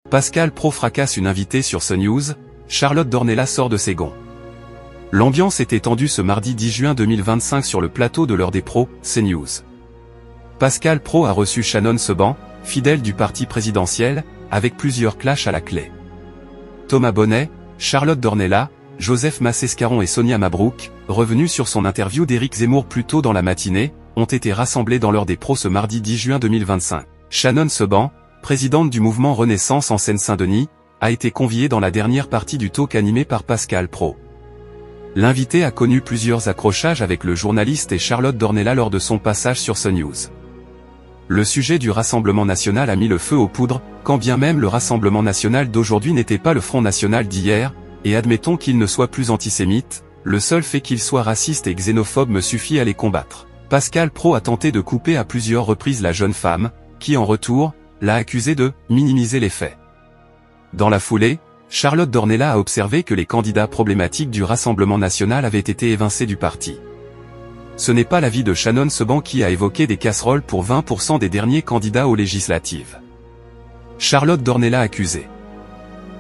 Pascal Praud fracasse une invitée sur CNews, Charlotte Dornelas sort de ses gonds. L'ambiance était tendue ce mardi 10 juin 2025 sur le plateau de l'heure des pros, CNews. Pascal Praud a reçu Shannon Seban, fidèle du parti présidentiel, avec plusieurs clashs à la clé. Thomas Bonnet, Charlotte Dornelas, Joseph Massescaron et Sonia Mabrouk, revenus sur son interview d'Éric Zemmour plus tôt dans la matinée, ont été rassemblés dans l'heure des pros ce mardi 10 juin 2025. Shannon Seban, présidente du mouvement Renaissance en Seine-Saint-Denis, a été conviée dans la dernière partie du talk animé par Pascal Praud. L'invité a connu plusieurs accrochages avec le journaliste et Charlotte Dornelas lors de son passage sur CNews. Le sujet du Rassemblement national a mis le feu aux poudres, quand bien même le Rassemblement national d'aujourd'hui n'était pas le Front national d'hier, et admettons qu'il ne soit plus antisémite, le seul fait qu'il soit raciste et xénophobe me suffit à les combattre. Pascal Praud a tenté de couper à plusieurs reprises la jeune femme, qui en retour, l'a accusé de minimiser les faits. Dans la foulée, Charlotte Dornelas a observé que les candidats problématiques du Rassemblement national avaient été évincés du parti. Ce n'est pas l'avis de Shannon Seban qui a évoqué des casseroles pour 20% des derniers candidats aux législatives. Charlotte Dornelas accusée.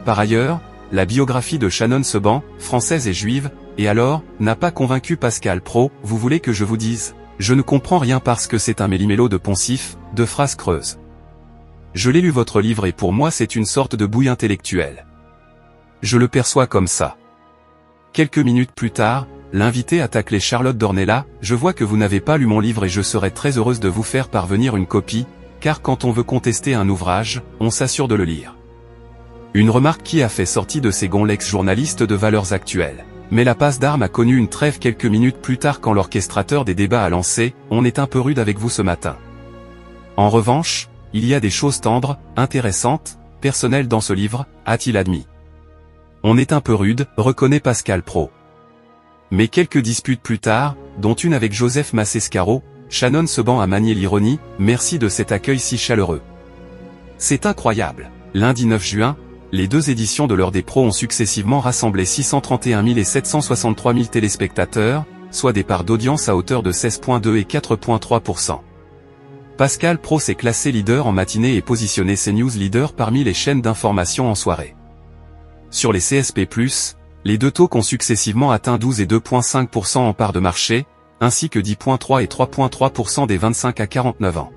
Par ailleurs, la biographie de Shannon Seban, française et juive, et alors, n'a pas convaincu Pascal Praud. Vous voulez que je vous dise? Je ne comprends rien parce que c'est un méli-mélo de poncifs, de phrases creuses. Je l'ai lu votre livre et pour moi c'est une sorte de bouille intellectuelle. Je le perçois comme ça. Quelques minutes plus tard, l'invité a taclé Charlotte Dornelas. Je vois que vous n'avez pas lu mon livre et je serais très heureuse de vous faire parvenir une copie, car quand on veut contester un ouvrage, on s'assure de le lire. Une remarque qui a fait sortie de ses gonds l'ex-journaliste de Valeurs Actuelles. Mais la passe d'armes a connu une trêve quelques minutes plus tard quand l'orchestrateur des débats a lancé « On est un peu rude avec vous ce matin ». En revanche, il y a des choses tendres, intéressantes, personnelles dans ce livre, a-t-il admis. On est un peu rude, reconnaît Pascal Praud. Mais quelques disputes plus tard, dont une avec Joseph Massescaron, Shannon Seban a manié l'ironie, merci de cet accueil si chaleureux. C'est incroyable. Lundi 9 juin, les deux éditions de l'heure des pros ont successivement rassemblé 631 000 et 763 000 téléspectateurs, soit des parts d'audience à hauteur de 16,2 et 4,3%. Pascal Praud s'est classé leader en matinée et positionné CNews leader parmi les chaînes d'information en soirée. Sur les CSP+, les deux talks ont successivement atteint 12 et 2,5% en part de marché, ainsi que 10,3 et 3,3% des 25 à 49 ans.